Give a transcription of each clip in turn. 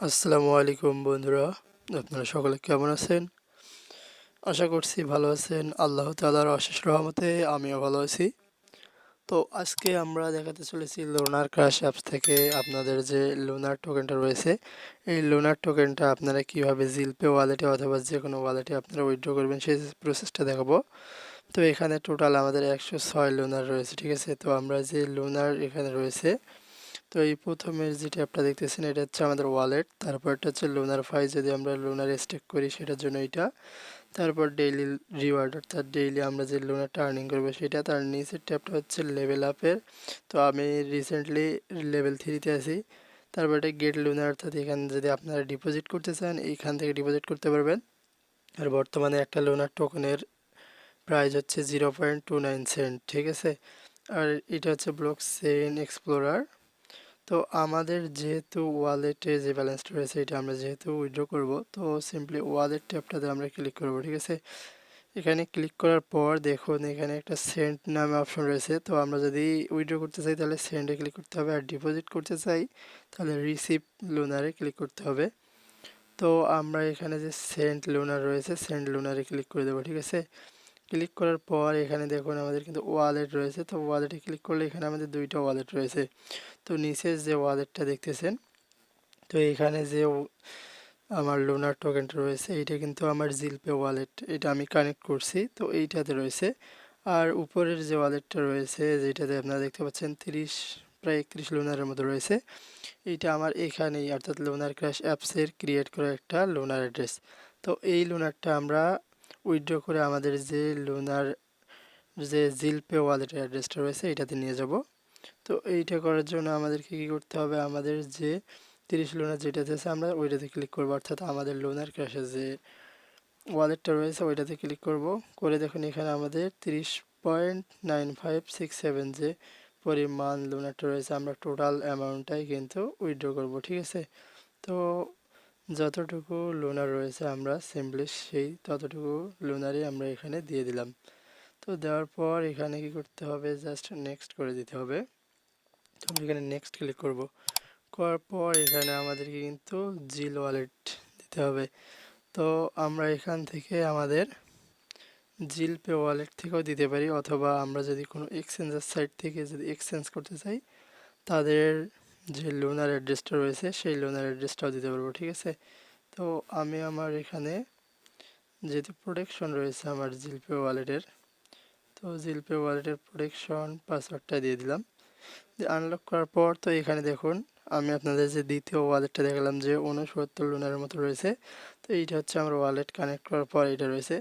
আসসালামু আলাইকুম বন্ধুরা, আপনারা সকলে কেমন আছেন? আশা করছি ভালো আছেন। আল্লাহ তাআলার অশেষ রহমতে আমিও ভালো আছি। তো আজকে আমরা দেখাতে চলেছি লুনার ক্রাশ অ্যাপস থেকে আপনাদের যে লুনার টোকেনটা রয়েছে, এই লুনার টোকেনটা আপনারা কিভাবে জিলপে ওয়ালেটে অথবা যে কোনো ওয়ালেটে আপনারা উইথড্র করবেন সেই প্রসেসটা দেখাবো। তো এখানে টোটাল আমাদের 106 লুনার রয়েছে, ঠিক আছে? তো আমরা যে লুনার এখানে রয়েছে, তো এই প্রথমের যে ট্যাবটা দেখতেছেন এটা হচ্ছে আমাদের ওয়ালেট, তারপরটা হচ্ছে লুনার ফাই, যদি আমরা লুনার স্টেক করি সেটার জন্য এটা, তারপর ডেইলি রিওয়ার্ড অর্থাৎ ডেইলি আমরা যে লুনারটা আর্নিং করবো সেটা, তার নিচের ট্যাবটা হচ্ছে লেভেল আপের। তো আমি রিসেন্টলি লেভেল 3-তে আছি। তারপর এটা গেট লুনার, অর্থাৎ এখানে যদি আপনারা ডিপোজিট করতে চান এইখান থেকে ডিপোজিট করতে পারবেন। আর বর্তমানে একটা লুনার টোকেনের প্রাইস হচ্ছে 0.29 সেন্ট, ঠিক আছে? আর এটা হচ্ছে ব্লক চেইন এক্সপ্লোরার। তো আমাদের যেহেতু ওয়ালেটে যে ব্যালেন্সটা রয়েছে এটা আমরা যেহেতু উইথড্র করব, তো সিম্পলি ওয়ালেট ট্যাবটাতে আমরা ক্লিক করব, ঠিক আছে? এখানে ক্লিক করার পর দেখুন এখানে একটা সেন্ড নামে অপশন রয়েছে। তো আমরা যদি উইথড্র করতে চাই তাহলে সেন্ডে ক্লিক করতে হবে, আর ডিপোজিট করতে চাই তাহলে রিসিভ লুনারে ক্লিক করতে হবে। তো আমরা এখানে যে সেন্ড লুনার রয়েছে সেন্ড লুনারে ক্লিক করে দেবো, ঠিক আছে? ক্লিক করার পর এখানে দেখুন আমাদের কিন্তু ওয়ালেট রয়েছে। তো ওয়ালেটে ক্লিক করলে এখানে আমাদের দুইটা ওয়ালেট রয়েছে। তো নিচে যে ওয়ালেটটা দেখতেছেন, তো এখানে যে আমার লুনার টোকেনটা রয়েছে এটা কিন্তু আমার জিলপে ওয়ালেট, এটা আমি কানেক্ট করছি, তো এইটাতে রয়েছে। আর উপরের যে ওয়ালেটটা রয়েছে যেটাতে আপনারা দেখতে পাচ্ছেন প্রায় 31 লুনারের মতো রয়েছে, এইটা আমার এখানেই, অর্থাৎ লুনার ক্র্যাশ অ্যাপসের ক্রিয়েট করা একটা লুনার অ্যাড্রেস। তো এই লুনারটা আমরা উইথড্র করে আমাদের যে লুনার যে জিলপে ওয়ালেটের অ্যাড্রেসটা রয়েছে এটাতে নিয়ে যাব। তো এইটা করার জন্য আমাদেরকে কী করতে হবে, আমাদের যে 30 লুনার যেটাতে আছে আমরা ওইটাতে ক্লিক করবো, অর্থাৎ আমাদের লুনার ক্র্যাশের যে ওয়ালেটটা রয়েছে ওইটাতে ক্লিক করব। করে দেখুন এখানে আমাদের 30.9567 যে পরিমাণ লুনারটা রয়েছে, আমরা টোটাল অ্যামাউন্টটাই কিন্তু উইথড্র করব, ঠিক আছে? তো যতটুকু লুনার রয়েছে আমরা সিম্পলি সেই ততটুকু লুনারই আমরা এখানে দিয়ে দিলাম। তো দেওয়ার পর এখানে কি করতে হবে, জাস্ট নেক্সট করে দিতে হবে। তো আমরা এখানে নেক্সট ক্লিক করব। করার পর এখানে আমাদেরকে কিন্তু জিল ওয়ালেট দিতে হবে। তো আমরা এখান থেকে আমাদের জিলপে ওয়ালেট থেকেও দিতে পারি, অথবা আমরা যদি কোনো এক্সচেঞ্জের সাইট থেকে যদি এক্সচেঞ্জ করতে চাই তাদের যে লোনার অ্যাড্রেসটা রয়েছে সেই লোনার অ্যাড্রেসটাও দিতে পারবো, ঠিক আছে? তো আমি আমার এখানে যেহেতু প্রোটেকশন রয়েছে আমার জিলপে ওয়ালেটের, তো জিলপে ওয়ালেটের প্রোটেকশন পাসওয়ার্ডটা দিয়ে দিলাম। আনলক করার পর তো এখানে দেখুন আমি আপনাদের যে দ্বিতীয় ওয়ালেটটা দেখালাম যে 69 লুনারের মতো রয়েছে, তো এইটা হচ্ছে আমার ওয়ালেট কানেক্ট করার পর এটা রয়েছে।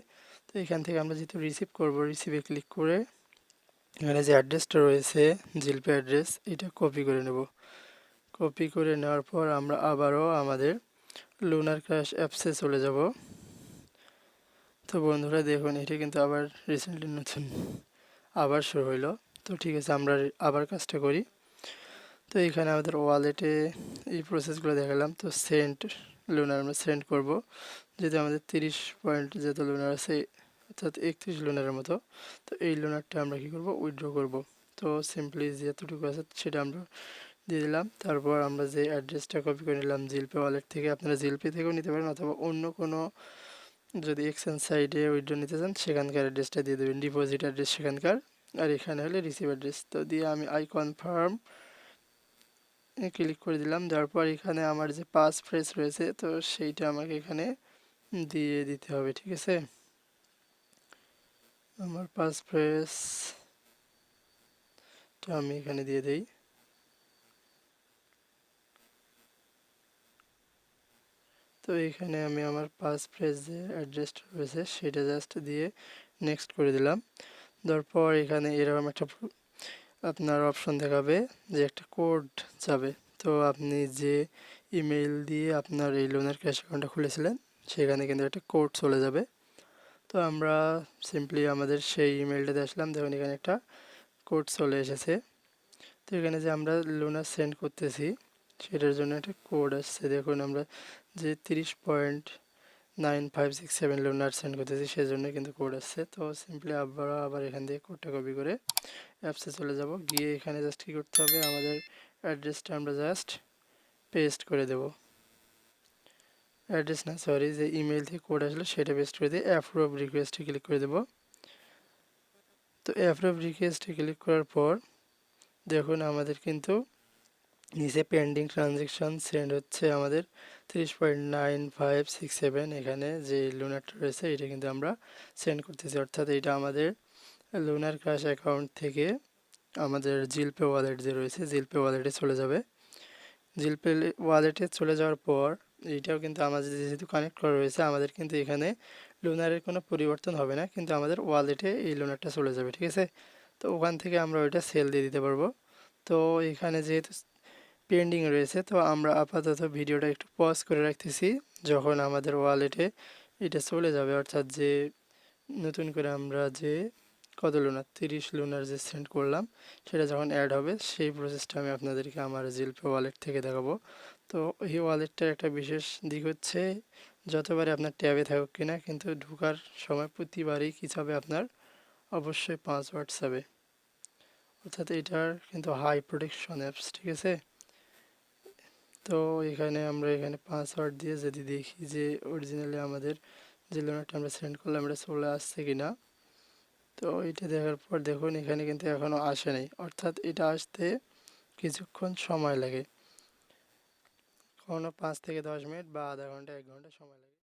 তো এখান থেকে আমরা যেহেতু রিসিভ করব, রিসিভে ক্লিক করে এখানে যে অ্যাড্রেসটা রয়েছে জিলপে অ্যাড্রেস এটা কপি করে নেব। কপি করে নেওয়ার পর আমরা আবারও আমাদের লুনার ক্রাশ অ্যাপসে চলে যাব। তো বন্ধুরা দেখুন এটা কিন্তু আবার রিসেন্টলি নতুন আবার শুরু হইলো। তো ঠিক আছে, আমরা আবার কাজটা করি। তো এখানে আমাদের ওয়ালেটে এই প্রসেসগুলো দেখালাম। তো সেন্ট লুনার আমরা সেন্ড করব, যেহেতু আমাদের 30 পয়েন্ট যত লুনার আছে অর্থাৎ 31 লুনারের মতো। তো এই লুনারটা আমরা কী করব, উইথড্র করব। তো সিম্পলি যতটুকু আছে সেটা আমরা দিয়ে দিলাম। তারপর আমরা যে অ্যাড্রেসটা কপি করে নিলাম জিলপে ওয়ালেট থেকে, আপনারা জিলপে থেকেও নিতে পারেন, অথবা অন্য কোনো যদি এক্সচেঞ্জ সাইডে উইথড্র নিতে চান সেখানকার অ্যাড্রেসটা দিয়ে দেবেন, ডিপোজিট অ্যাড্রেস সেখানকার। আর এখানে হলে রিসিভ অ্যাড্রেস। তো দিয়ে আমি আই কনফার্ম ক্লিক করে দিলাম। দেওয়ার পর এখানে আমার যে পাস ফ্রেজ রয়েছে তো সেইটা আমাকে এখানে দিয়ে দিতে হবে, ঠিক আছে? আমার পাস ফ্রেজটা আমি এখানে দিয়ে দিই। তো এখানে আমি আমার পাস ফ্রেজ যে অ্যাড্রেসটা রয়েছে সেটা জাস্ট দিয়ে নেক্সট করে দিলাম। দেওয়ার পর এখানে এরকম একটা আপনার অপশন দেখাবে যে একটা কোড যাবে। তো আপনি যে ইমেল দিয়ে আপনার এই লোনের ক্যাশ অ্যাকাউন্টটা খুলেছিলেন সেখানে কিন্তু একটা কোড চলে যাবে। তো আমরা সিম্পলি আমাদের সেই ইমেলটাতে আসলাম, দেখুন এখানে একটা কোড চলে এসেছে। তো এখানে যে আমরা লোনার সেন্ড করতেছি সেটার জন্য একটা কোড আসছে, দেখুন আমরা যে 30.9567 লোনার সেন্ড করতেছি সেজন্য কিন্তু কোড আসছে। তো সিম্পলি আবার এখান থেকে কোডটা কপি করে অ্যাপসে চলে যাব, গিয়ে এখানে জাস্ট কী করতে হবে, আমাদের অ্যাড্রেসটা আমরা জাস্ট পেস্ট করে দেব। অ্যাড্রেস না সরি, যে ইমেল থেকে কোড আসলো সেটা পেস্ট করে দিয়ে অ্যাপ্রুভ রিকোয়েস্টে ক্লিক করে দেবো। তো অ্যাপ্রুভ রিকোয়েস্টে ক্লিক করার পর দেখুন আমাদের কিন্তু নিচে পেন্ডিং ট্রানজ্যাকশন সেন্ড হচ্ছে আমাদের 30.9567। এখানে যে লুনারটা রয়েছে এটা কিন্তু আমরা সেন্ড করতেছি, অর্থাৎ এটা আমাদের লুনার ক্রাশ অ্যাকাউন্ট থেকে আমাদের জিলপে ওয়ালেট যে রয়েছে জিলপে ওয়ালেটে চলে যাবে। জিলপে ওয়ালেটে চলে যাওয়ার পর এইটাও কিন্তু আমাদের যেহেতু কানেক্ট করা রয়েছে আমাদের কিন্তু এখানে লুনারের কোনো পরিবর্তন হবে না, কিন্তু আমাদের ওয়ালেটে এই লুনারটা চলে যাবে, ঠিক আছে। তো ওখান থেকে আমরা ওইটা সেল দিয়ে দিতে পারবো। তো এখানে যেহেতু পেন্ডিং রয়েছে তো আমরা আপাতত ভিডিওটা একটু পজ করে রাখতেছি। যখন আমাদের ওয়ালেটে এটা চলে যাবে, অর্থাৎ যে নতুন করে আমরা যে কত লুনার 30 লুনার যে সেন্ড করলাম সেটা যখন অ্যাড হবে সেই প্রসেসটা আমি আপনাদেরকে আমার জিলপে ওয়ালেট থেকে দেখাবো। তো এই ওয়ালেটটার একটা বিশেষ দিক হচ্ছে যতবারই আপনার ট্যাবে থাকুক কিনা কিন্তু ঢোকার সময় প্রতিবারই কী চাবে আপনার, অবশ্যই পাসওয়ার্ড চাবে, অর্থাৎ এটার কিন্তু হাই প্রোটেকশন অ্যাপস, ঠিক আছে। তো এখানে আমরা এখানে পাসওয়ার্ড দিয়ে যদি দেখি যে অরিজিনালি আমাদের যে লোনারটা আমরা সেন্ড করলাম এটা চলে আসছে কিনা। তো এটা দেখার পর দেখুন এখানে কিন্তু এখনও আসে নাই, অর্থাৎ এটা আসতে কিছুক্ষণ সময় লাগে, কখনো 5 থেকে 10 মিনিট বা আধা ঘন্টা 1 ঘন্টা সময় লাগে।